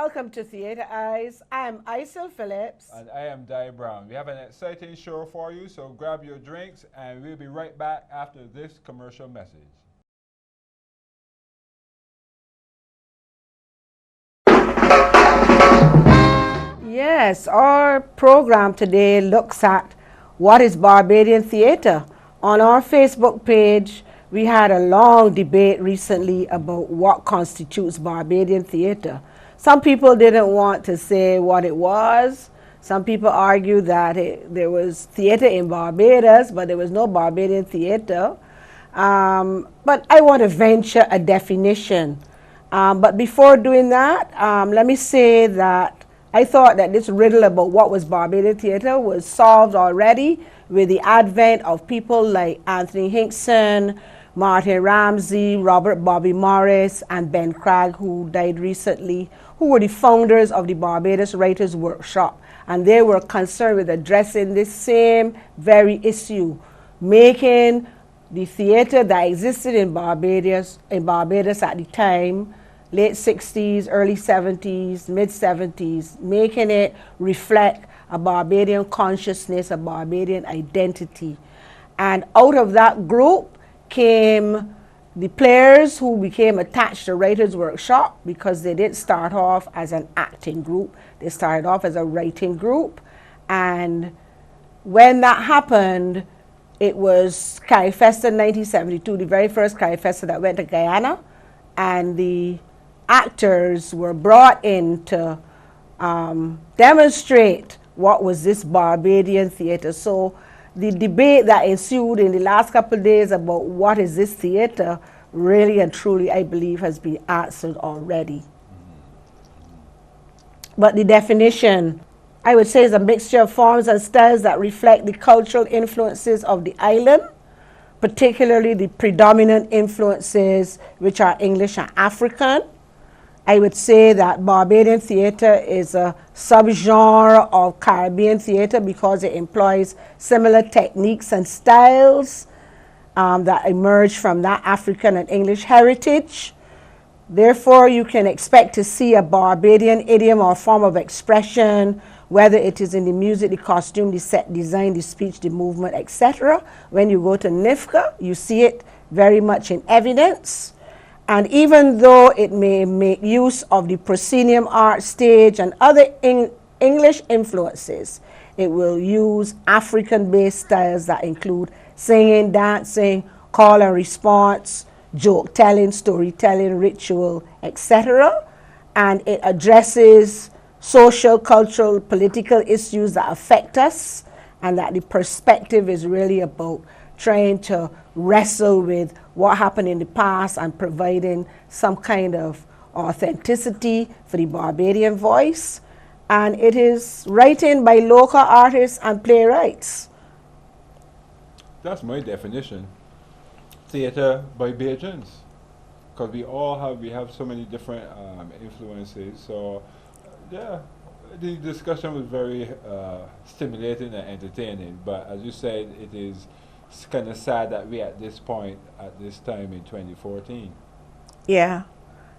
Welcome to Theatre Eyes. I am Isel Phillips. And I am Di Brown. We have an exciting show for you, so grab your drinks and we'll be right back after this commercial message. Yes, our program today looks at what is Barbadian theatre. On our Facebook page, we had a long debate recently about what constitutes Barbadian theatre. Some people didn't want to say what it was. Some people argued that there was theatre in Barbados, but there was no Barbadian theatre. But I want to venture a definition. But before doing that, let me say that I thought that this riddle about what was Barbadian theatre was solved already with the advent of people like Anthony Hinkson, Martin Ramsey, Robert Bobby Morris, and Ben Cragg, who died recently, who were the founders of the Barbados Writers' Workshop. And they were concerned with addressing this same very issue, making the theatre that existed in Barbados at the time, late 60s, early 70s, mid 70s, making it reflect a Barbadian consciousness, a Barbadian identity. And out of that group came the players who became attached to Writers' Workshop, because they didn't start off as an acting group. They started off as a writing group. And when that happened, it was Carifesta 1972, the very first Carifesta that went to Guyana. And the actors were brought in to demonstrate what was this Barbadian theatre. So the debate that ensued in the last couple of days about what is this theatre really and truly, I believe, has been answered already. But the definition, I would say, is a mixture of forms and styles that reflect the cultural influences of the island, particularly the predominant influences which are English and African. I would say that Barbadian theatre is a subgenre of Caribbean theatre because it employs similar techniques and styles that emerge from that African and English heritage. Therefore, you can expect to see a Barbadian idiom or form of expression, whether it is in the music, the costume, the set design, the speech, the movement, etc. When you go to NIFCA, you see it very much in evidence. And even though it may make use of the proscenium art stage and other English influences, it will use African-based styles that include singing, dancing, call and response, joke telling, storytelling, ritual, etc. And it addresses social, cultural, political issues that affect us, and that the perspective is really about trying to wrestle with what happened in the past and providing some kind of authenticity for the Barbadian voice. And it is written by local artists and playwrights. That's my definition. Theatre by Bajans. Because we have so many different influences. So, yeah, the discussion was very stimulating and entertaining. But as you said, it is kind of sad that we at this point, at this time in 2014. Yeah.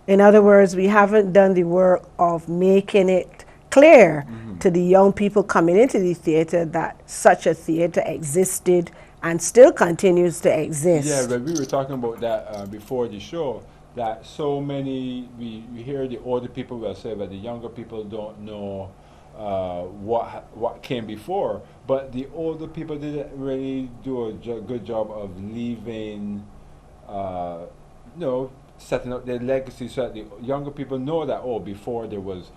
In other words, we haven't done the work of making it clear to the young people coming into the theatre that such a theatre existed and still continues to exist. Yeah, but we were talking about that before the show, that so many, we hear the older people will say, but the younger people don't know what came before. But the older people didn't really do a good job of leaving, setting up their legacy so that the younger people know that, oh, before there was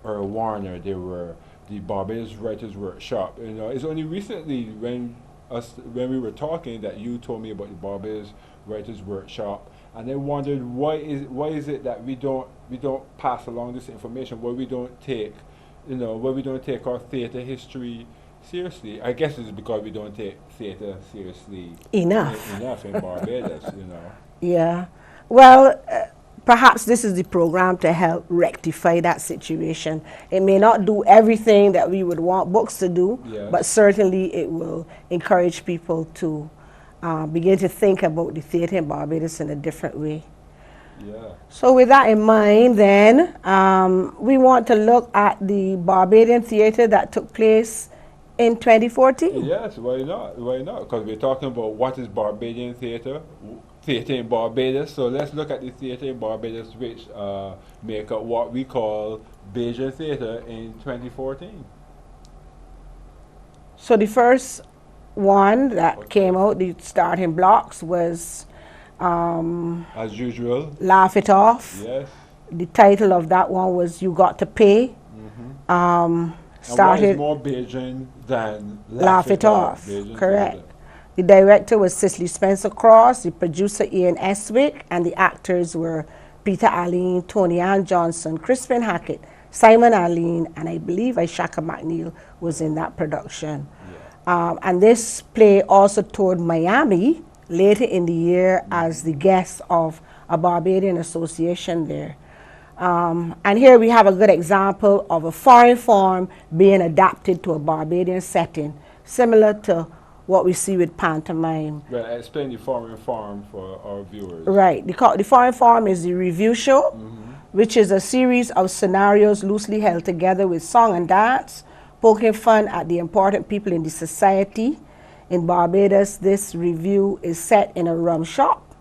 Earl Warner, there were the Barbados Writers' Workshop. It's only recently when we were talking that you told me about the Barbados Writers' Workshop, and I wondered why is it that we don't pass along this information, why we don't take our theatre history seriously. I guess it's because we don't take theatre seriously enough in Barbados. Yeah. Well, perhaps this is the program to help rectify that situation. It may not do everything that we would want books to do, but certainly it will encourage people to begin to think about the theatre in Barbados in a different way. Yeah. So with that in mind, then, we want to look at the Barbadian theater that took place in 2014. Yes, why not? Why not? Because we're talking about what is Barbadian theater, theater in Barbados. So let's look at the theater in Barbados, which make up what we call Bajan theater in 2014. So the first one that came out, the starting blocks, was As usual, Laugh It Off. yes. The title of that one was You Got to Pay. Mm-hmm. And what is Started more Bajan than Laugh It Off. Bajan Correct. theater. The director was Cicely Spencer Cross, the producer Ian Eswick, and the actors were Peter Allen, Tony Ann Johnson, Crispin Hackett, Simon Allen, and I believe Ishaka McNeil was in that production. Yeah. And this play also toured Miami later in the year as the guest of a Barbadian association there. And here we have a good example of a foreign form being adapted to a Barbadian setting, similar to what we see with pantomime. Well, explain the foreign farm for our viewers. Right. The foreign form is the review show, which is a series of scenarios loosely held together with song and dance, poking fun at the important people in the society. In Barbados, this review is set in a rum shop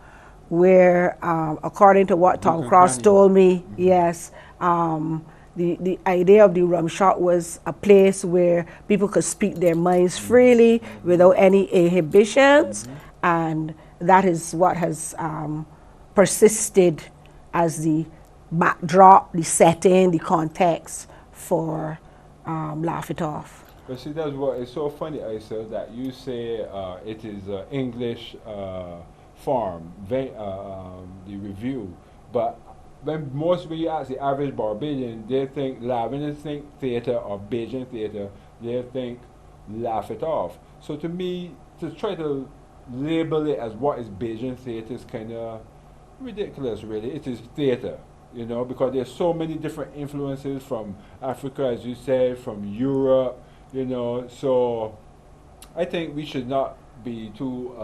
where, according to what Tom Cross told me, yes, the idea of the rum shop was a place where people could speak their minds freely without any inhibitions, and that is what has persisted as the backdrop, the setting, the context for Laugh It Off. But see, that's what is so funny, Isa, that you say it is English form, the review. But when you ask the average Barbadian, they think when they think theater or Bajan theater, they think Laugh It Off. So to me, to try to label it as what is Bajan theater is kind of ridiculous, really. It is theater, because there's so many different influences from Africa, as you said, from Europe, So I think we should not be too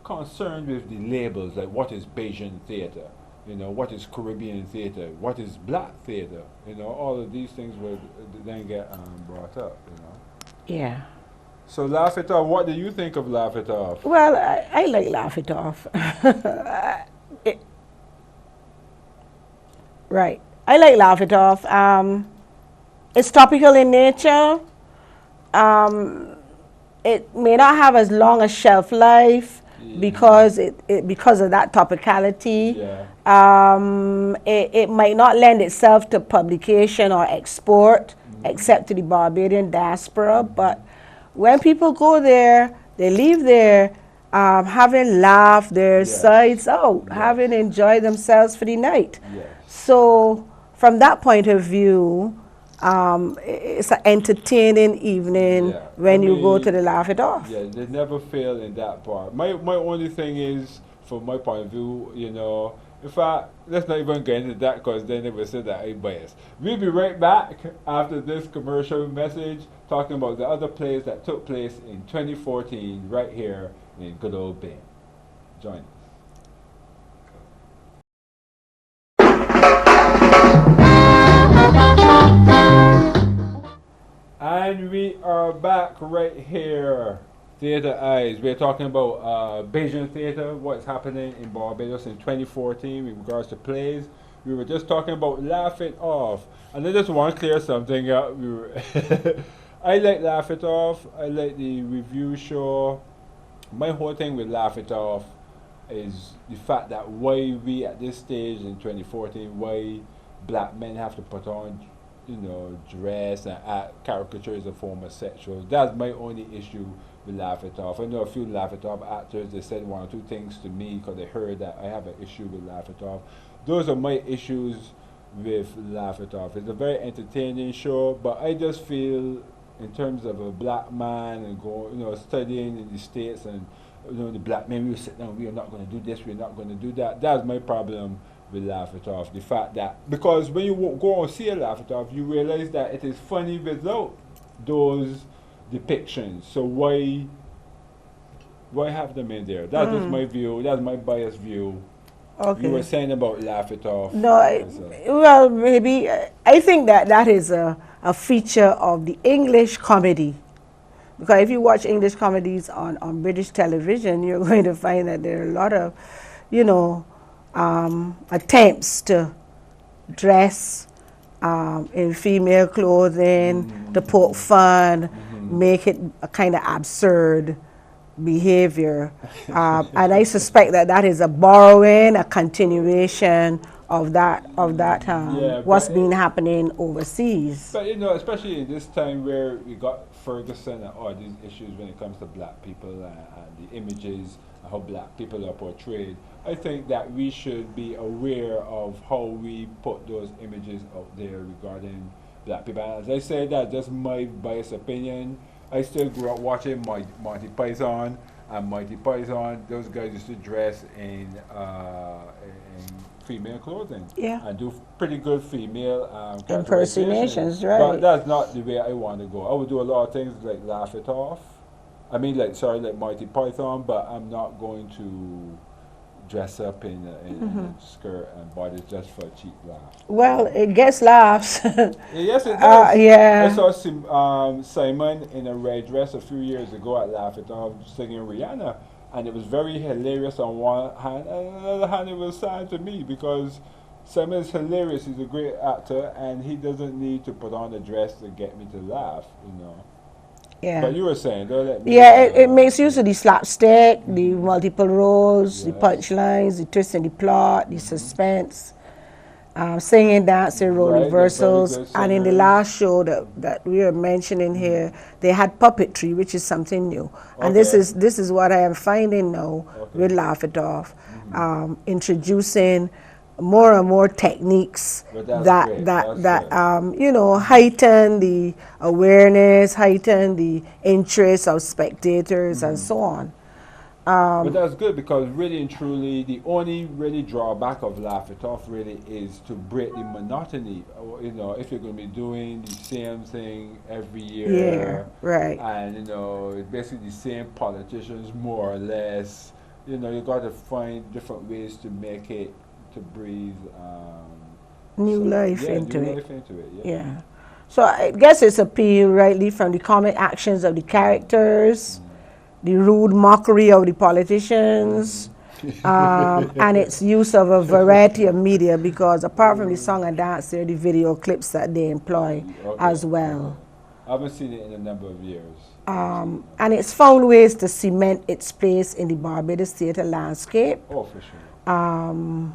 concerned with the labels, like what is Bajan theater, what is Caribbean theater, what is black theater, all of these things will then get brought up, Yeah. So Laugh It Off, what do you think of Laugh It Off? Well, I like Laugh It Off. Right. I like Laugh It Off. It's topical in nature. It may not have as long a shelf life because because of that topicality. Yeah. It might not lend itself to publication or export, except to the Barbadian diaspora. But when people go there, they leave there having laughed their sides out, having enjoyed themselves for the night. Yes. So from that point of view, it's an entertaining evening when you go to the Laugh It Off. Yeah, they never fail in that part. My only thing is, from my point of view, in fact, let's not even get into that because then they will say that I'm biased. We'll be right back after this commercial message talking about the other plays that took place in 2014 right here in good old Ben. Join us. And we are back right here, Theatre Eyes. We're talking about Bajan theatre, what's happening in Barbados in 2014 with regards to plays. We were just talking about Laugh It Off. And I just want to clear something out. I like Laugh It Off. I like the review show. My whole thing with Laugh It Off is the fact that why we at this stage in 2014, why black men have to put on dress and act caricatures of homosexuals. That's my only issue with Laugh It Off. I know a few Laugh It Off actors, they said one or two things to me because they heard that I have an issue with Laugh It Off. Those are my issues with Laugh It Off. It's a very entertaining show, but I just feel in terms of a black man and studying in the States and the black men, we will sit down, we are not going to do this, we are not going to do that. That's my problem with Laugh It Off. The fact that, because when you go and see a Laugh It Off, you realize that it is funny without those depictions. So why have them in there? That's just my view, that's my biased view Okay. You were saying about Laugh It Off. No, as well, maybe I think that that is a feature of the English comedy. Because if you watch English comedies on British television, you're going to find that there are a lot of, you know, attempts to dress in female clothing, to poke fun, make it a kind of absurd behavior. And I suspect that that is a borrowing, a continuation of that Yeah, what's but been happening overseas. But you know, especially in this time where we got Ferguson and all these issues when it comes to black people and the images and how black people are portrayed, I think that we should be aware of how we put those images out there regarding black people. As I say, that's just my biased opinion. I still grew up watching Monty Python, and Monty Python, those guys used to dress in female clothing. Yeah. And do pretty good female Impersonations, characterizations. right. But that's not the way I want to go. I would do a lot of things like Laugh It Off. I mean, like Monty Python, but I'm not going to dress up in a skirt and bodies just for a cheap laugh. Well, it gets laughs. Yes, it does. Yeah. I saw Simon in a red dress a few years ago at Laugh It Off singing Rihanna, and it was very hilarious on one hand, and on the other hand, it was sad to me because Simon is hilarious. He's a great actor, and he doesn't need to put on a dress to get me to laugh, you know. Yeah. But you were saying, don't let me. Yeah, it makes use of the slapstick, the multiple roles, the punchlines, the twist in the plot, the suspense, singing, dancing, role Right, they're very reversals. good And in the singers. last show that we are mentioning here, they had puppetry, which is something new. And this Okay. is what I am finding now with Laugh It Off, introducing more and more techniques But that's that great. that That's that you know, heighten the awareness, heighten the interest of spectators, and so on. But that's good because really and truly, the only really drawback of Laugh It Off really is to break the monotony. You know, if you're going to be doing the same thing every year, Yeah, right. and you know, it's basically the same politicians more or less. You know, you got to find different ways to make it to breathe New life yeah, into new it. life into it. Yeah. So I guess it's appeal rightly from the comic actions of the characters, the rude mockery of the politicians, and its use of a variety of media, because apart from the song and dance, there are the video clips that they employ as well. I haven't seen it in a number of years. And it's found ways to cement its place in the Barbados theatre landscape. Oh, for sure.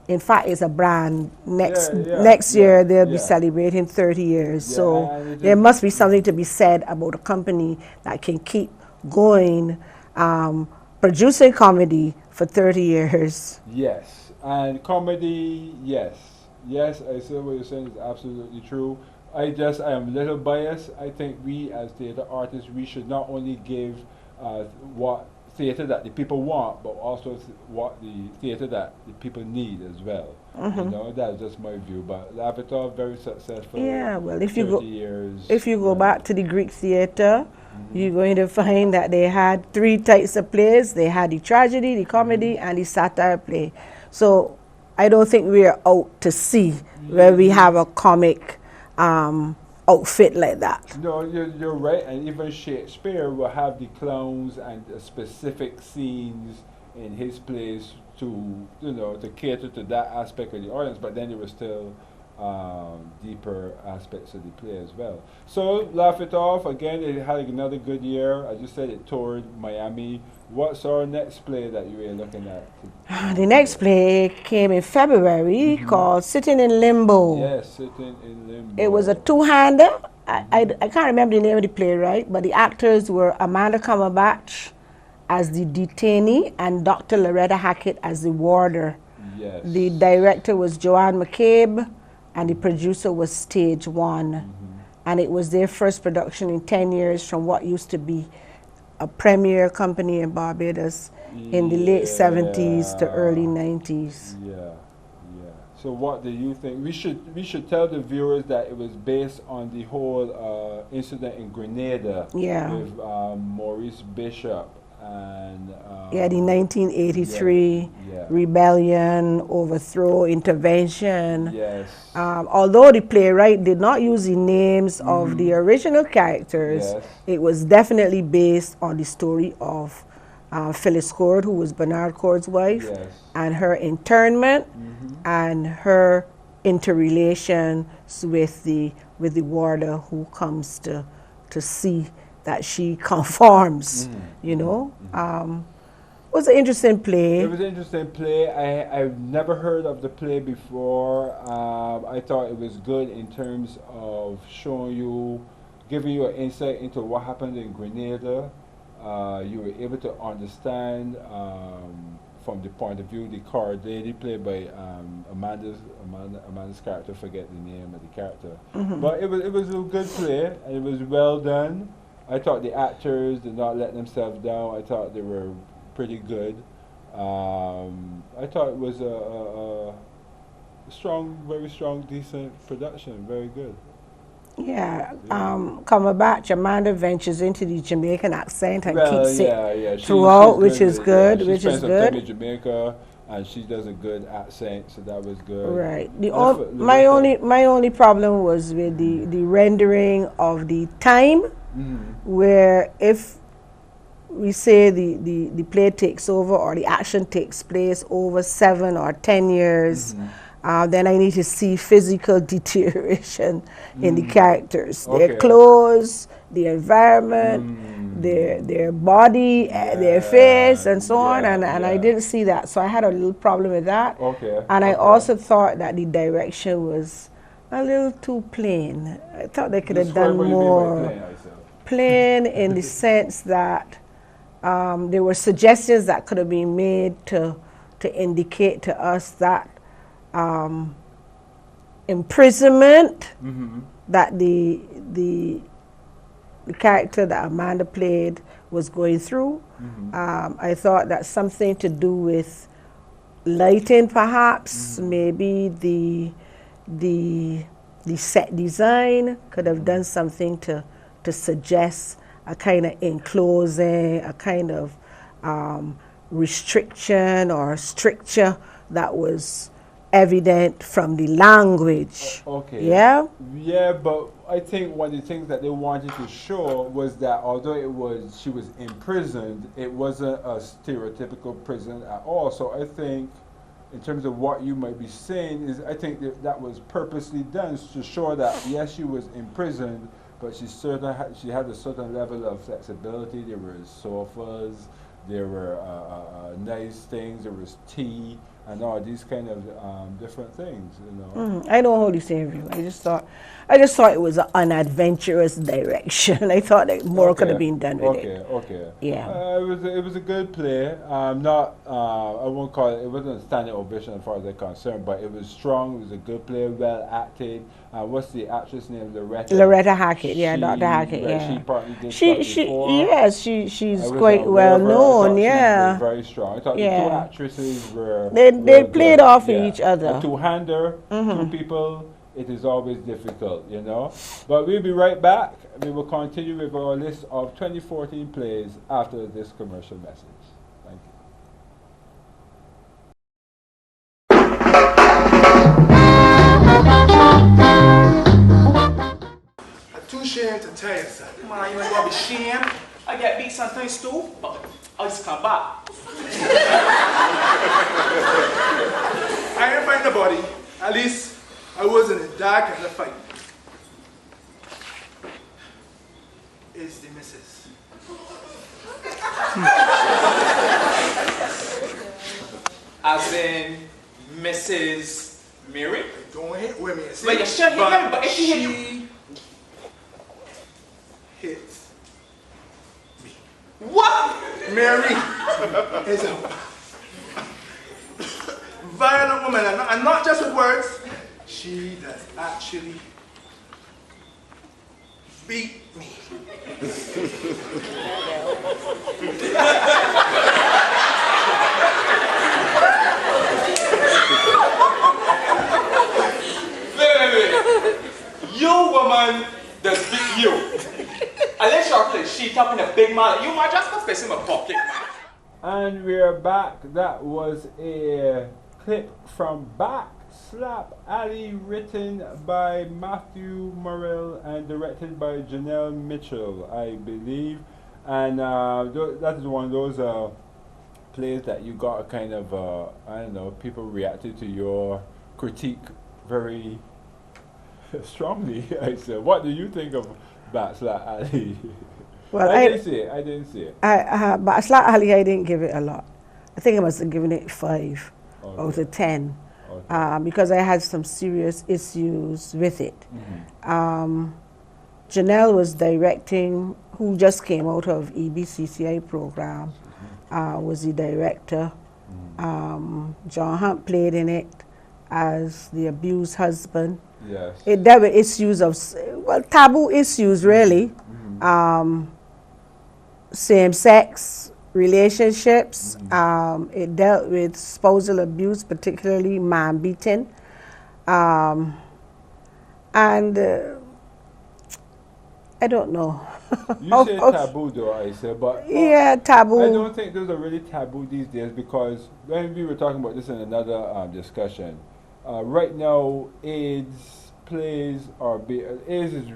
In fact, it's a brand. Next Yeah, year, they'll be yeah. celebrating 30 years. Yeah, So and it there is- must be something to be said about a company that can keep going, producing comedy for 30 years. Yes, and comedy, yes. Yes, I see what you're saying is absolutely true. I am a little biased. I think we as theater artists, we should not only give what theater that the people want, but also what the theater that the people need as well. You know, that's just my view. But Laugh It Off, very successful. Yeah, well, if 30 you go years. if you go yeah. back to the Greek theater, you're going to find that they had three types of plays. They had the tragedy, the comedy, and the satire play. So I don't think we're out to sea where we have a comic outfit like that. No, you're right, and even Shakespeare will have the clowns and the specific scenes in his plays to, you know, to cater to that aspect of the audience, but then there were still deeper aspects of the play as well. So, Laugh It Off, again, it had another good year. I just said it toured Miami. What's our next play that you were looking at? The next play came in February called Sitting in Limbo. Yes, Sitting in Limbo. It was a two-hander. I can't remember the name of the playwright, but the actors were Amanda Cumberbatch as the detainee and Dr. Loretta Hackett as the warder. Yes. The director was Joanne McCabe, and the producer was Stage One. And it was their first production in 10 years from what used to be a premier company in Barbados in the late 70s to early 90s. Yeah, yeah. So what do you think? We should tell the viewers that it was based on the whole incident in Grenada Yeah. with Maurice Bishop and Yeah, the 1983 yeah. rebellion, overthrow, intervention. Yes. Although the playwright did not use the names of the original characters, Yes. it was definitely based on the story of Phyllis Cord, who was Bernard Cord's wife, Yes. and her internment and her interrelations with the warder who comes to see that she conforms. You know, it was an interesting play. It was an interesting play. I've never heard of the play before. I thought it was good in terms of showing you, giving you an insight into what happened in Grenada. You were able to understand from the point of view the card lady played by Amanda's character. Forget the name of the character, but it was a good play and it was well done. I thought the actors did not let themselves down. I thought they were pretty good. I thought it was a strong, very strong, decent production. Very good. Yeah, Cumberbatch, Amanda ventures into the Jamaican accent and keeps it throughout, which is good. She spends some time in Jamaica, and she does a good accent, so that was good. Right. My only problem was with the rendering of the time, where if we say the play takes over or the action takes place over 7 or 10 years. Then I need to see physical deterioration in the characters, their clothes, the environment, their body, their face, and so on. And I didn't see that, so I had a little problem with that. And I also thought that the direction was a little too plain. I thought they could have done more. Plain in the sense that there were suggestions that could have been made to indicate to us that imprisonment that the character that Amanda played was going through. I thought that something to do with lighting, perhaps, maybe the set design could have done something to suggest a kind of enclosing, a kind of restriction or stricture that was evident from the language. Yeah? Yeah, but I think one of the things that they wanted to show was that although she was imprisoned, it wasn't a stereotypical prison at all. So I think in terms of what you might be saying is I think that was purposely done to show that yes, she was imprisoned, but she had a certain level of flexibility. There were sofas, there were nice things, there was tea, and all these kind of different things, you know. I don't hold you saying I just thought it was an unadventurous direction. I thought that more could have been done with it. Yeah. It was a good play. I won't call it. It wasn't a standing ovation as far as I'm concerned, but it was strong. It was a good play, well acted. What's the actress name? Loretta Hackett. Yeah, Dr. Hackett. Yeah. She partly did stuff before. Yes, she's quite well known. Yeah. She was very strong. I thought the two actresses were. They played off each other. A two-hander, two people. It is always difficult, you know. But we'll be right back. We will continue with our list of 2014 plays after this commercial message. Thank you. I'm too ashamed to tell you, son. Man, you ain't gonna be ashamed. I get beat sometimes too, but I just come back. I didn't find nobody. At least I was in the dark and the fight. It's the missus. As in Mrs. Mary? Don't hit with me. See? But you should hit her, but if she hit you. Hits me. What? Mary is a violent woman, and not just with words. She does actually beat me. Wait. You woman does beat you. Unless you're playing sheet up in a big man, you might just go face in my pocket, man. And we're back. That was a clip from Back Slap Alley, written by Matthew Morrell and directed by Janelle Mitchell, I believe. And that is one of those plays that you got a kind of, I don't know, people reacted to your critique very strongly. I said, what do you think of Back Slap Alley? Well, I didn't see it. I didn't see it. But Aslat Ali, I didn't give it a lot. I think I must have given it 5 Okay. out of 10 Okay. because I had some serious issues with it. Mhm. Janelle was directing, who just came out of EBCCI program, was the director. John Hunt played in it as the abused husband. Yes. It dealt with issues of, well, taboo issues really. Same-sex relationships. It dealt with spousal abuse, particularly man beating. And I don't know. You say taboo though, I said, but Yeah, taboo. I don't think those are really taboo these days, because when we were talking about this in another discussion, right now AIDS plays or AIDS is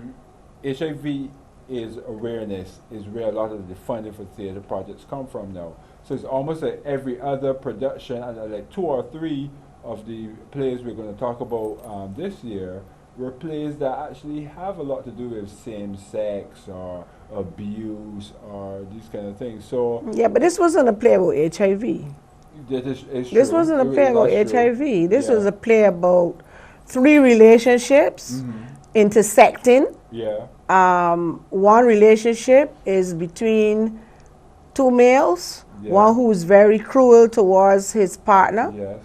HIV is awareness is where a lot of the funding for theater projects come from now. So it's almost like every other production, and like 2 or 3 of the plays we're going to talk about this year were plays that actually have a lot to do with same sex or abuse or these kind of things. So Yeah, but this wasn't a play about HIV. that is This true. wasn't a It play about that's true. HIV. This Yeah. was a play about 3 relationships intersecting. Yeah. One relationship is between 2 males, Yeah. one who's very cruel towards his partner. Yes.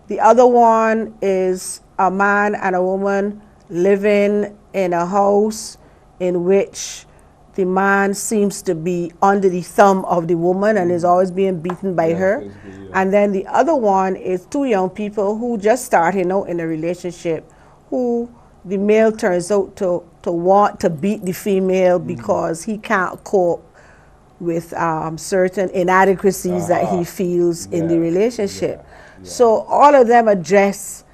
The other one is a man and a woman living in a house in which the man seems to be under the thumb of the woman and is always being beaten by Yes, her. basically, yeah. And then the other one is 2 young people who just starting out in a relationship, who the male turns out to want to beat the female because he can't cope with certain inadequacies that he feels in the Yeah, relationship. yeah. So all of them address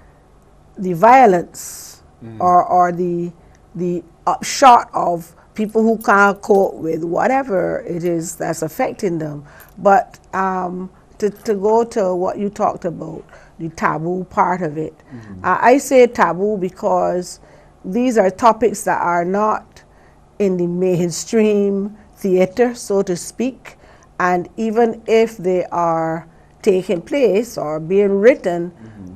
the violence or the upshot of people who can't cope with whatever it is that's affecting them. But to go to what you talked about, the taboo part of it, I say taboo because these are topics that are not in the mainstream theater, so to speak, and even if they are taking place or being written,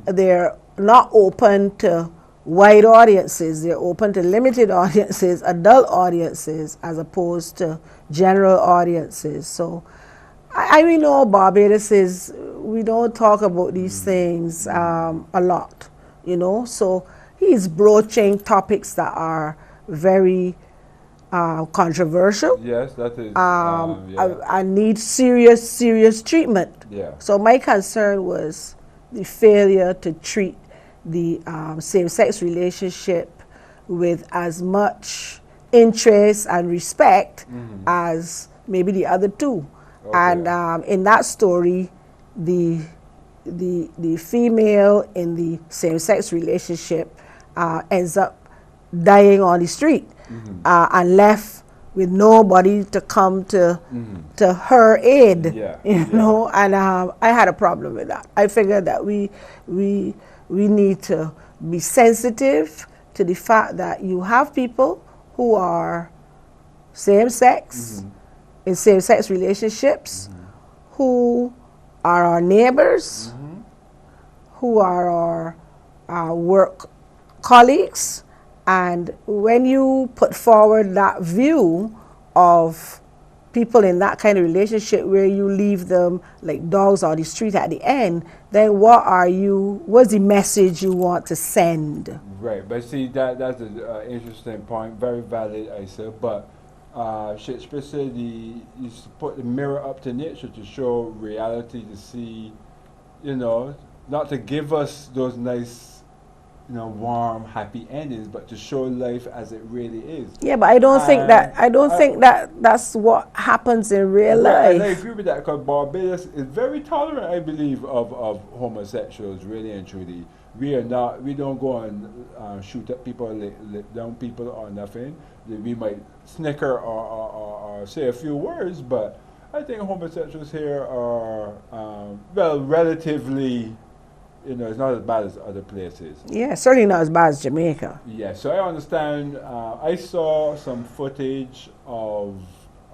they're not open to wide audiences. They're open to limited audiences, adult audiences, as opposed to general audiences. So I know Barbados is, we don't talk about these things a lot, you know. So he's broaching topics that are very controversial. Yes, that is. I need serious treatment. Yeah. So my concern was the failure to treat the same-sex relationship with as much interest and respect as maybe the other 2. Okay. And in that story, the female in the same-sex relationship ends up dying on the street and left with nobody to come to her aid. Yeah, You know, and I had a problem with that. I figured that we need to be sensitive to the fact that you have people who are same-sex in same-sex relationships, who are our neighbors, who are our work colleagues. And when you put forward that view of people in that kind of relationship where you leave them like dogs on the street at the end, then what's the message you want to send? Right, but see, that's an interesting point, very valid, I said, but Shakespeare said you put the mirror up to nature to show reality, to see, you know, not to give us those nice warm, happy endings, but to show life as it really is. Yeah, but I don't think that. I don't I- think that that's what happens in real Right, and I life. agree with that because Barbados is very tolerant, I believe, of homosexuals, really and truly. We don't go and shoot at people, lick down people or nothing. We might snicker or say a few words, but I think homosexuals here are, relatively, it's not as bad as other places. Yeah, certainly not as bad as Jamaica. Yeah, so I understand. I saw some footage of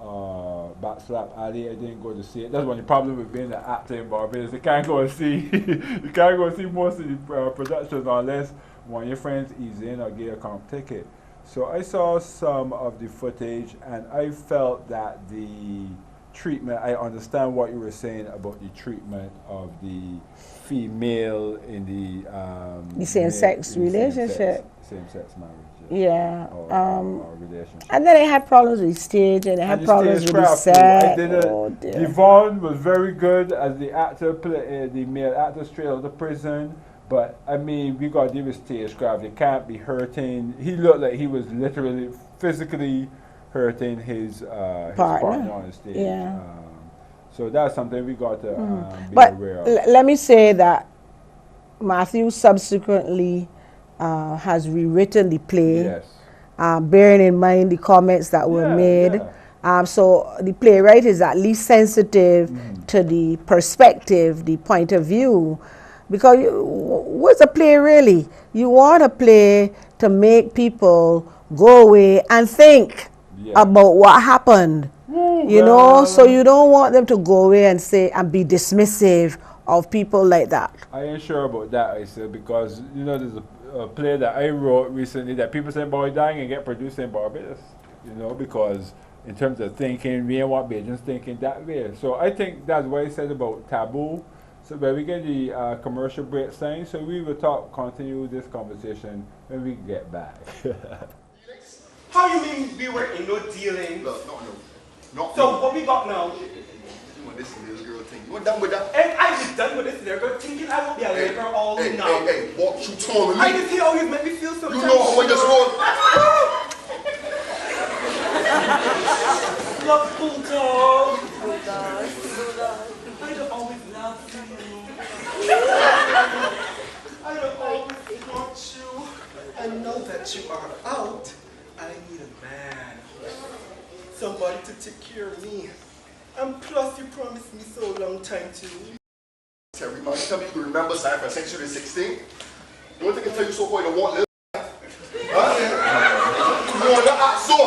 Backslap Alley. I didn't go to see it. That's one of the problem with being an actor in Barbados. You can't go and see. You can't go and see most of the productions unless one of your friends is in or get a comp ticket. So I saw some of the footage, and I felt that the treatment. I understand what you were saying about the treatment of the female in the same-sex relationship. Same-sex marriage. Yeah. Or relationship. And then they had problems with stage, and they had And the problems stage with the craft too. set. I did Oh, dear. Devon was very good as the actor, the male actor straight out of the prison. But I mean, we got to deal with stagecraft. You can't be hurting. He looked like he was literally, physically hurting his partner on the stage. Yeah. So that's something we got to be But aware of. let me say that Matthew subsequently has rewritten the play, Yes. bearing in mind the comments that were Yeah, made. yeah. So the playwright is at least sensitive to the perspective, the point of view. Because what's a play really? You want a play to make people go away and think Yeah. about what happened. You know, well, so you don't want them to go away and say and be dismissive of people like that. I ain't sure about that, I said, because there's a play that I wrote recently that people say boy dying and get produced in Barbados. Because in terms of thinking, we don't want Bajans thinking that way. So I think that's what I said about taboo. So when we get the commercial break sign, so we will continue this conversation when we get back. How you mean we were in no dealing? No. So what we got now? You want this little girl thing. You want done with that? And I was done with this little girl thinking I will be a little girl all Hey, now. what you told me? I just hear always make me feel so You know how I just roll. Look, Bulldog. I don't always love you. I don't always want you. I know that you are out. I need a man. Somebody to take care of me. And plus you promised me so long time too. Terry, man, tell me you remember San Francisco 16? You want to tell you so far you don't want little? Huh? You want to act so?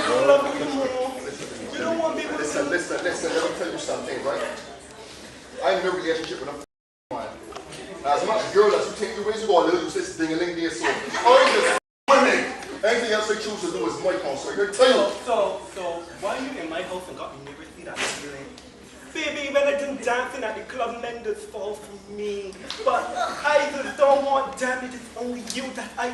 I love you more. You don't want me to Listen, let me tell you something, right? I'm in a relationship with a man. As much girl as you take the ways you go a little, you say ding-a-ling there, so I'm just women. Anything else I choose to do is my concern. I tell you. So, why are you in my house and got me never see that feeling? Baby, when I done dancing at the club, men just fall for me. But I just don't want damage, it's only you that I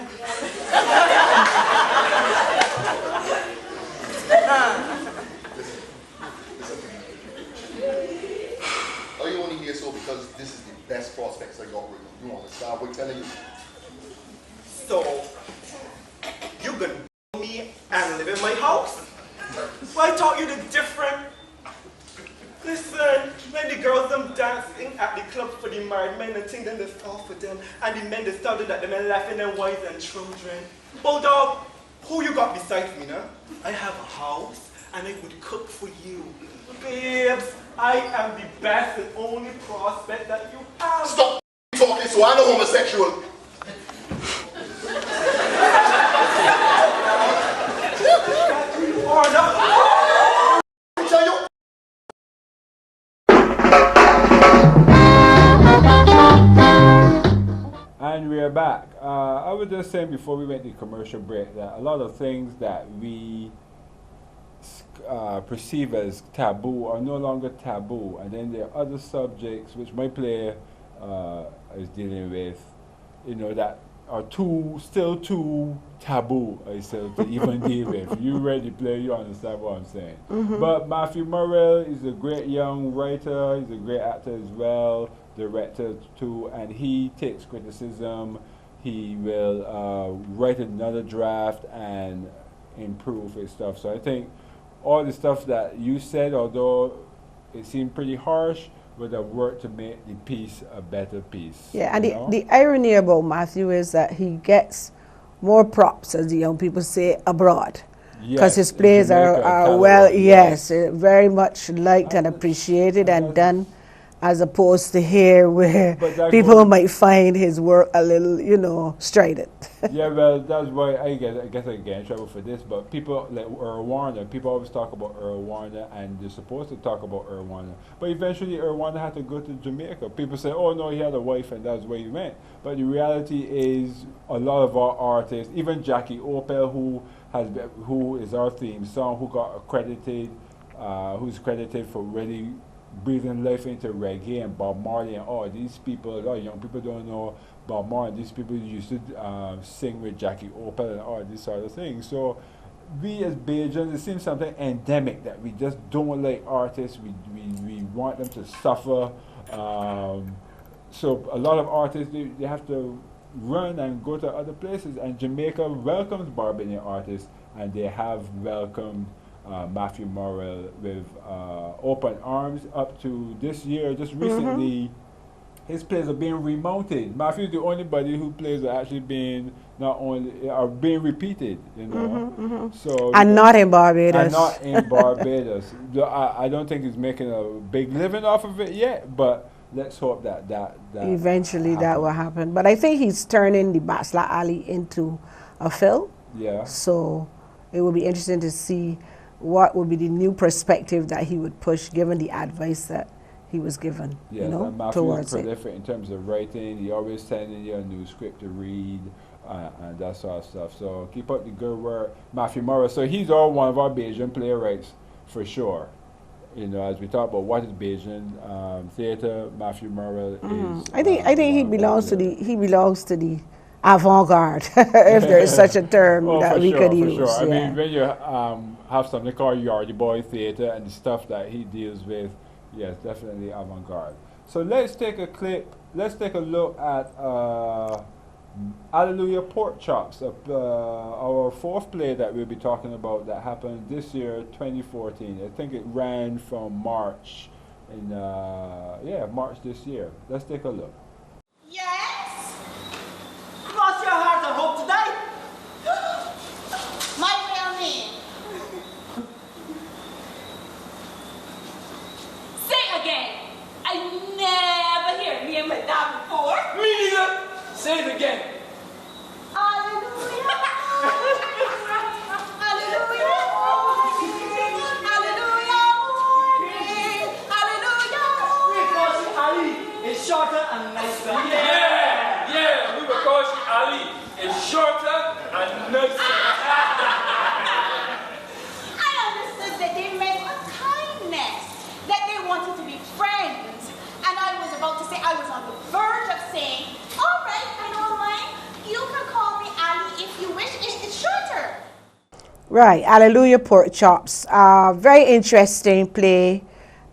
Listen. Are you only here so because this is the best prospects I got with you? You understand what I'm telling you? So, you gonna me and live in my house? Well, I taught you the different. Listen, when the girls them dancing at the club for the married men and think them they fall for them, and the men they started at them and laughing and wives and children. Bulldog, who you got besides me now? I have a house and I would cook for you. Babes, I am the best and only prospect that you have. Stop talking so I know homosexual. Or not. Tell you. And we are back. I was just saying before we went to commercial break that a lot of things that we perceive as taboo are no longer taboo. And then there are other subjects which my player is dealing with, that are still too taboo, I said, to even deal with. You read the play, you understand what I'm saying. But Matthew Murrell is a great young writer, he's a great actor as well. director too, and he takes criticism. He will write another draft and improve his stuff. So I think all the stuff that you said, although it seemed pretty harsh, would have worked to make the piece a better piece. Yeah, and you know? the irony about Matthew is that he gets more props, as the young people say, abroad. Because Yes, his plays Jamaica, are Canada, well, yes, very much liked and appreciated and done, as opposed to here where But that people goes- might find his work a little, you know, strident. Yeah, well, that's why I guess I get in trouble for this. But people like Earl Warner, people always talk about Earl Warner, and they're supposed to talk about Earl Warner. But eventually, Earl Warner had to go to Jamaica. People say, "Oh no, he had a wife, and that's where he went." But the reality is, a lot of our artists, even Jackie Opel, who is our theme song, who got accredited, who's credited for really breathing life into reggae, and Bob Marley, and all these people, a lot of young people don't know Bob Marley. These people used to sing with Jackie Opel and all these sort of things. So we as Bajans, it seems something endemic that we just don't like artists. We want them to suffer. So a lot of artists, they have to run and go to other places, and Jamaica welcomes Barbadian artists, and they have welcomed Matthew Morrell with open arms up to this year. Just recently, his plays are being remounted. Matthew's the only body who plays are actually being are being repeated, you know. So And not in Barbados. and not in Barbados. I don't think he's making a big living off of it yet, but let's hope that Eventually that happens. will happen. But I think he's turning the Bachelor Alley into a film. Yeah. So it will be interesting to see what would be the new perspective that he would push, given the advice that he was given, Yes, you know, and Matthew is towards it. prolific in terms of writing. He always sending you a new script to read and that sort of stuff. So keep up the good work, Matthew Morris. So he's all one of our Bajan playwrights for sure. You know, as we talk about what is Bajan theater, Matthew Morris is. I think he one of our belongs to playwrights. he belongs to the avant-garde, if there is such a term Oh, that for we sure, could for use. sure. I Yeah. mean, when you have something called Yardy Boy Theater and the stuff that he deals with, yes, definitely avant-garde. So let's take a clip. Let's take a look at Hallelujah Pork Chops, our fourth play that we'll be talking about that happened this year, 2014. I think it ran from March, March this year. Let's take a look. Yes? Cross your heart and hope to die. My real name. Say again. I never hear me and my dad before. Me neither. Say it again. Hallelujah. Hallelujah. Hallelujah. Hallelujah. Ali is shorter and nicer. Yeah, we will call you Ali. It's shorter and nicer. I understood that they meant a kindness, that they wanted to be friends. And I was about to say, I was on the verge of saying, all right, I don't mind. You can call me Ali if you wish. It's shorter. Right, Hallelujah Pork Chops. Very interesting play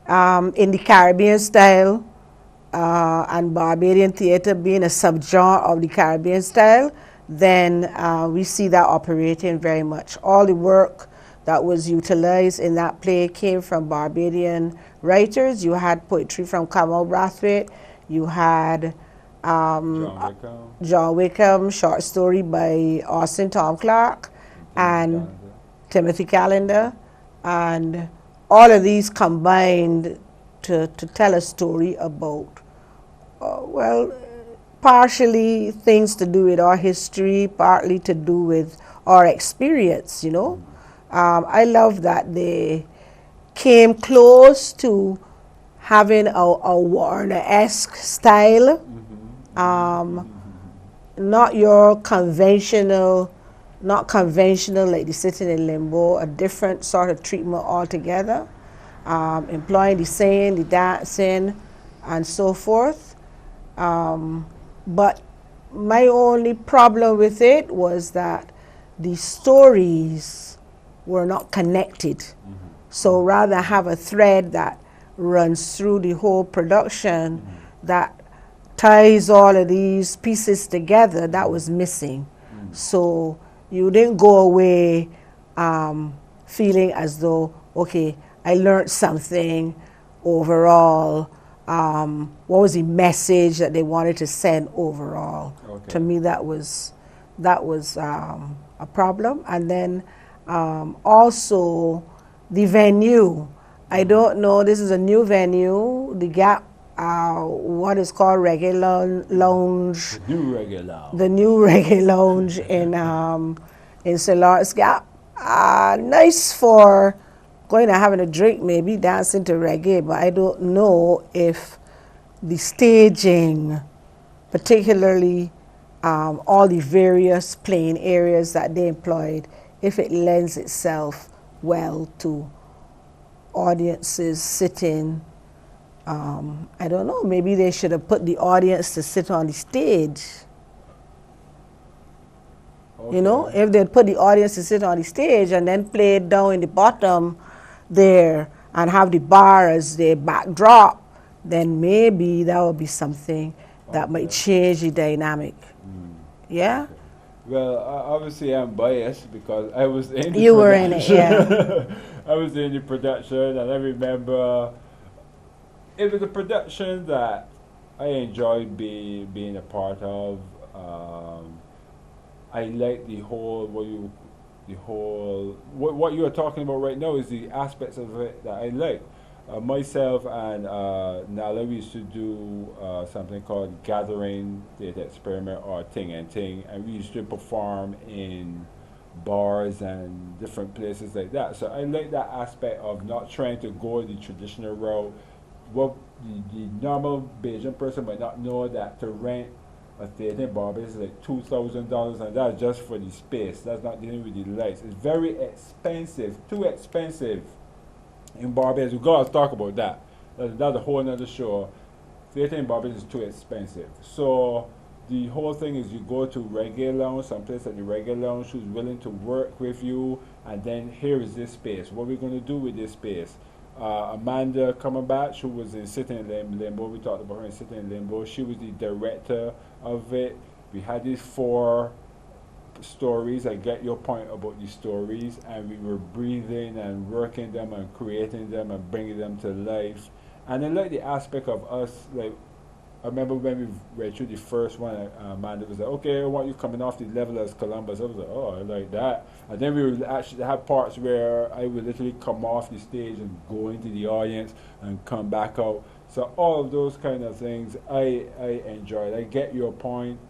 in the Caribbean style, and Barbadian theater being a subgenre of the Caribbean style. Then we see that operating very much. All the work that was utilized in that play came from Barbadian writers. You had poetry from Kamal Brathwaite. You had John Wickham, short story by Austin Tom Clark, and Timothy Callender, and all of these combined to tell a story about, partially things to do with our history, partly to do with our experience, you know. I love that they came close to having a Warner-esque style, not your conventional, not conventional like the Sitting in Limbo, a different sort of treatment altogether, employing the singing, the dancing, and so forth. But my only problem with it was that the stories were not connected. So rather have a thread that runs through the whole production, that ties all of these pieces together, that was missing. So you didn't go away feeling as though, okay, I learned something overall. What was the message that they wanted to send overall? Okay. To me, that was a problem. And then also the venue. I don't know, this is a new venue, the Gap, what is called Reggae Lounge. The new Reggae Lounge. The new Reggae Lounge in St. Lawrence Gap. Nice for going and having a drink, maybe dancing to reggae, but I don't know if the staging, particularly all the various playing areas that they employed, if it lends itself well to audiences sitting. I don't know, maybe they should have put the audience to sit on the stage. Okay. You know, if they'd put the audience to sit on the stage and then play it down in the bottom there and have the bar as the backdrop, then maybe that would be something that might change the dynamic. Yeah? Well, obviously I'm biased because I was in the You were in it, yeah. I was in the production, and I remember it was a production that I enjoyed being a part of. I like the whole what you are talking about right now is the aspects of it that I like. Myself and Nala, we used to do something called Gathering Theatre Experiment, or Ting and Ting, and we used to perform in bars and different places like that. So I like that aspect of not trying to go the traditional route. What the normal Bajan person might not know, that to rent a theatre in Barbados is like $2,000, and that's just for the space. That's not dealing with the lights. It's very expensive, too expensive in Barbados. We gotta talk about that. That's a whole another show. Theatre in Barbados is too expensive. So the whole thing is you go to Reggae Lounge, someplace at the Reggae Lounge who's willing to work with you, and then here is this space. What we're going to do with this space. Amanda Cumberbatch, who was in Sitting in Limbo, we talked about her in Sitting in Limbo. She was the director of it. We had these 4 stories. I get your point about the stories, and we were breathing and working them and creating them and bringing them to life. And I like the aspect of us, like, I remember when we read through the first one, Amanda was like, okay, I want you coming off the level as Columbus. I was like, oh, I like that. And then we would actually have parts where I would literally come off the stage and go into the audience and come back out. So all of those kind of things I enjoyed. I get your point,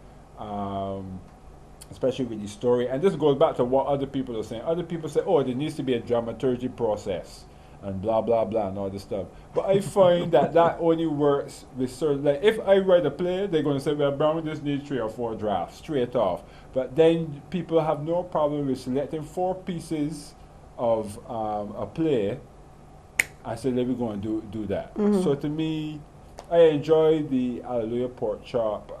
especially with the story. And this goes back to what other people are saying. Other people say, oh, there needs to be a dramaturgy process and blah, blah, blah, and all this stuff. But I find that only works with certain, like, if I write a play, they're going to say, well, Brown just needs 3 or 4 drafts, straight off. But then people have no problem with selecting 4 pieces of a play, and say, let me go and do that. So to me, I enjoyed the Hallelujah Pork Chop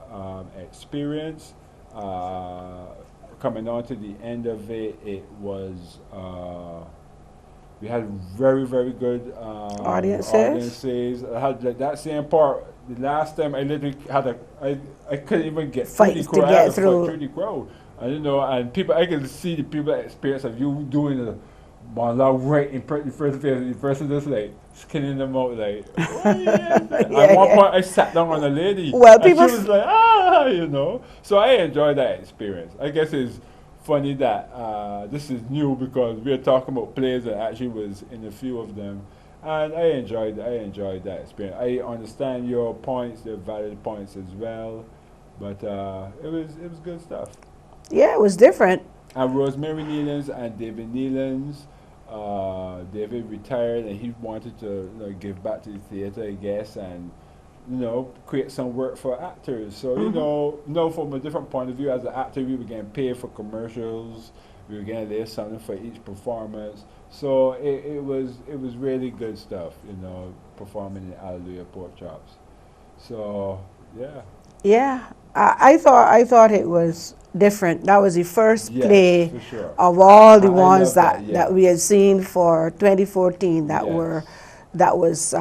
experience. Coming on to the end of it, it was... we had very, very good audiences. I had like that same part. The last time I literally had I couldn't even get through the crowd. I was through the crowd. I didn't know, and people, I could see the people experience of you doing a monologue right in front of the person just like skinning them out like, oh, yeah. At one point I sat down on a lady. Well, and people, she was like, you know. So I enjoyed that experience. I guess it's funny that this is new because we're talking about plays that actually was in a few of them, and I enjoyed that experience. I understand your points; they're valid points as well, but it was good stuff. Yeah, it was different. And Rosemary Nealons and David Nealons. David retired and he wanted to give back to the theater, I guess, and create some work for actors. So, from a different point of view, as an actor, we were getting paid for commercials. We were getting there something for each performance. So it was really good stuff, performing in Hallelujah Pork Chops. So, yeah. Yeah, I thought it was different. That was the first play of all the ones that we had seen for 2014 that was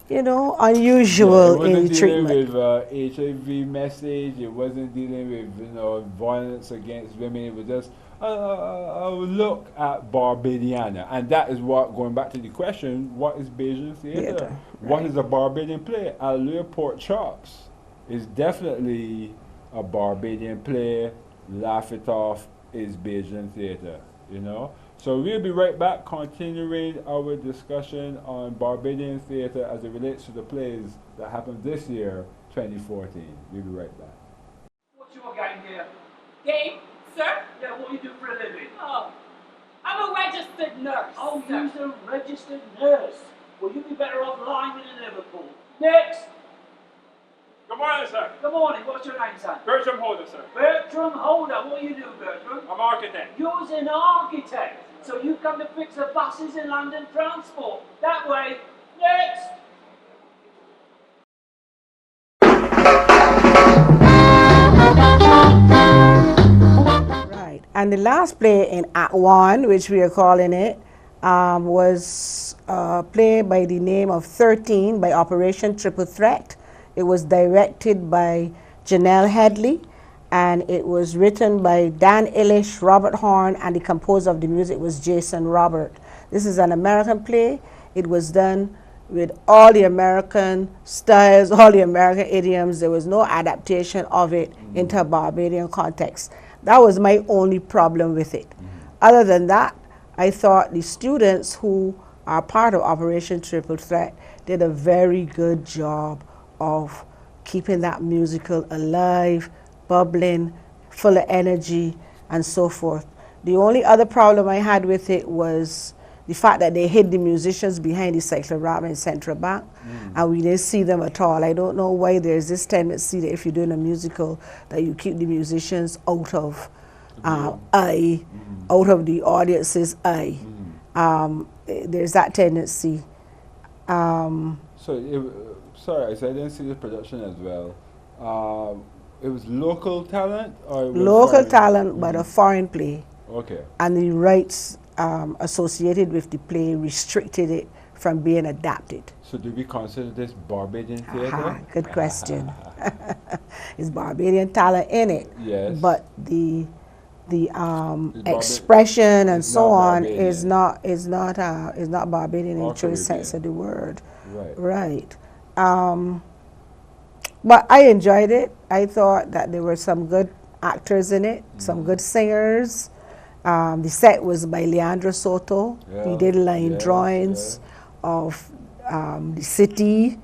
you know, Yeah, it unusual wasn't in dealing treatment. with HIV message. It wasn't dealing with violence against women. It was just a look at Barbadiana, and that is what, going back to the question, what is Bajan theater? Theater, What right. is a Barbadian play? Hallelujah Pork Chops is definitely a Barbadian play. Laugh It Off is Bajan theater. So we'll be right back, continuing our discussion on Barbadian theater as it relates to the plays that happened this year, 2014. We'll be right back. What's your game here? Game, sir? Yeah, what do you do for a living? Oh, I'm a registered nurse. Oh, sir. you're a registered nurse. Well, you'd be better off lineman in Liverpool. Next! Good morning, sir. Good morning, what's your name, son? Bertram Holder, sir. Bertram Holder. What do you do, Bertram? I'm architect. You're an architect. So you come to fix the buses in London Transport. That way. Next! Right. And the last play in Act 1, which we are calling it, was a play by the name of 13 by Operation Triple Threat. It was directed by Janelle Headley, and it was written by Dan Illish, Robert Horn, and the composer of the music was Jason Robert. This is an American play. It was done with all the American styles, all the American idioms. There was no adaptation of it into a Barbadian context. That was my only problem with it. Other than that, I thought the students who are part of Operation Triple Threat did a very good job of keeping that musical alive, bubbling, full of energy, and so forth. The only other problem I had with it was the fact that they hid the musicians behind the cyclorama in Central Bank, and we didn't see them at all. I don't know why there's this tendency that if you're doing a musical, that you keep the musicians out of eye, out of the audience's eye. There's that tendency. Sorry, I said I didn't see the production as well. It was local talent, or it was Local foreign? talent, but a foreign play. Okay. And the rights associated with the play restricted it from being adapted. So do we consider this Barbadian theater? Aha, good question. It's Barbadian talent in it, Yes. but the Barba- expression and it's so not on Barbadian. is not Barbadian in the Or true Caribbean. sense of the word. Right. Right. But I enjoyed it. I thought that there were some good actors in it, some good singers. The set was by Leandro Soto. He Yeah, did line yes, drawings of the city,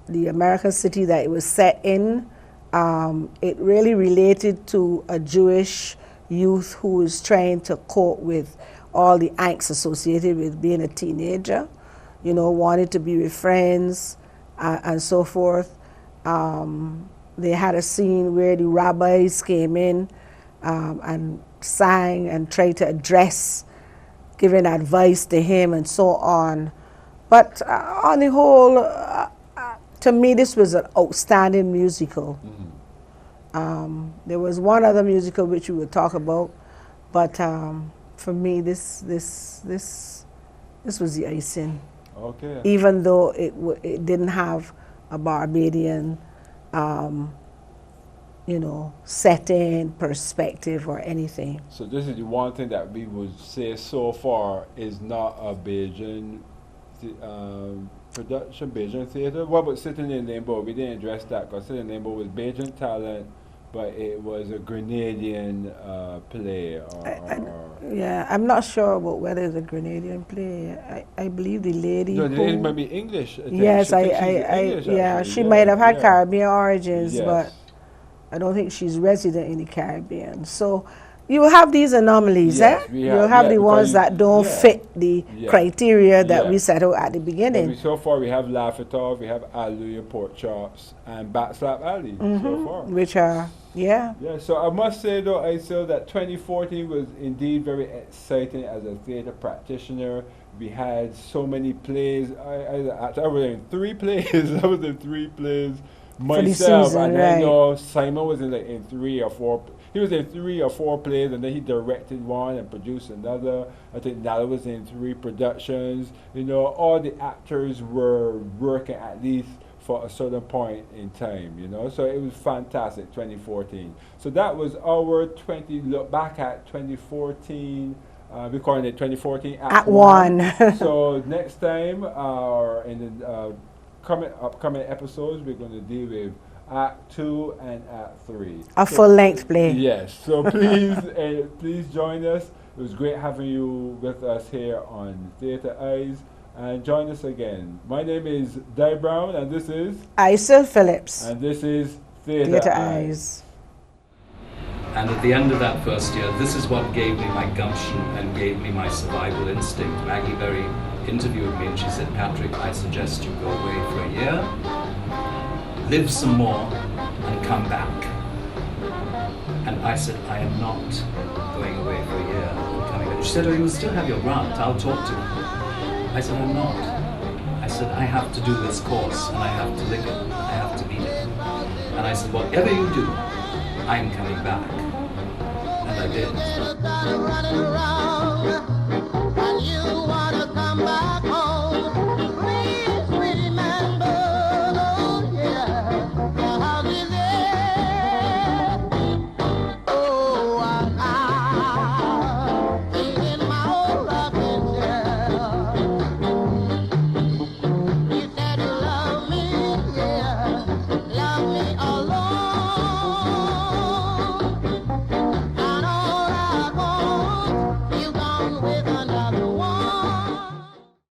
the American city that it was set in. It really related to a Jewish youth who is trying to cope with all the angst associated with being a teenager, wanted to be with friends and so forth. They had a scene where the rabbis came in and sang and tried to address, giving advice to him and so on. But on the whole, to me, this was an outstanding musical. There was one other musical which we will talk about, but for me, this was the icing. Okay. Even though it didn't have a Barbadian, setting, perspective, or anything. So this is the one thing that we would say so far is not a Bajan production, Bajan theater. What about Sitting in Limbo? We didn't address that because Sitting in Limbo was Bajan talent, but it was a Grenadian play. Yeah, I'm not sure about whether it's a Grenadian play. I believe the lady. No, the who, lady might be English. I think. yes, She thinks she's English, yeah, actually. she might have had yeah. Caribbean origins, Yes. but I don't think she's resident in the Caribbean. So you have these anomalies, Yes, eh? we You'll have, have yeah, the because ones that don't yeah. fit the Yeah. criteria that Yeah. we set out at the beginning. So far we have Laugh It Off, we have Hallelujah Pork Chops, and Backslap Alley so far. Which are, yeah. Yeah, so I must say though, I feel that 2014 was indeed very exciting as a theater practitioner. We had so many plays. I was in 3 plays. I was in 3 plays myself, season, and right. I know Simon was in 3 or 4. he was in 3 or 4 plays, and then he directed one and produced another. I think Nala was in 3 productions. You know, all the actors were working at least for a certain point in time, you know. So it was fantastic, 2014. So that was our look back at 2014. We're calling it 2014 At one. So next time, or in the upcoming episodes, we're going to deal with Act 2 and Act 3. A full-length play. Yes. So please, please join us. It was great having you with us here on Theatre Eyes. And join us again. My name is Di Brown, and this is Isel Phillips. And this is Theatre Eyes. And at the end of that first year, this is what gave me my gumption and gave me my survival instinct. Maggie Berry interviewed me and she said, Patrick, I suggest you go away for a year, live some more, and come back. And I said, I am not going away for a year and coming back. She said, oh, you will still have your grant, I'll talk to you. I said, I'm not. I said, I have to do this course, and I have to live it. I have to be there. And I said, whatever you do, I'm coming back. And I did.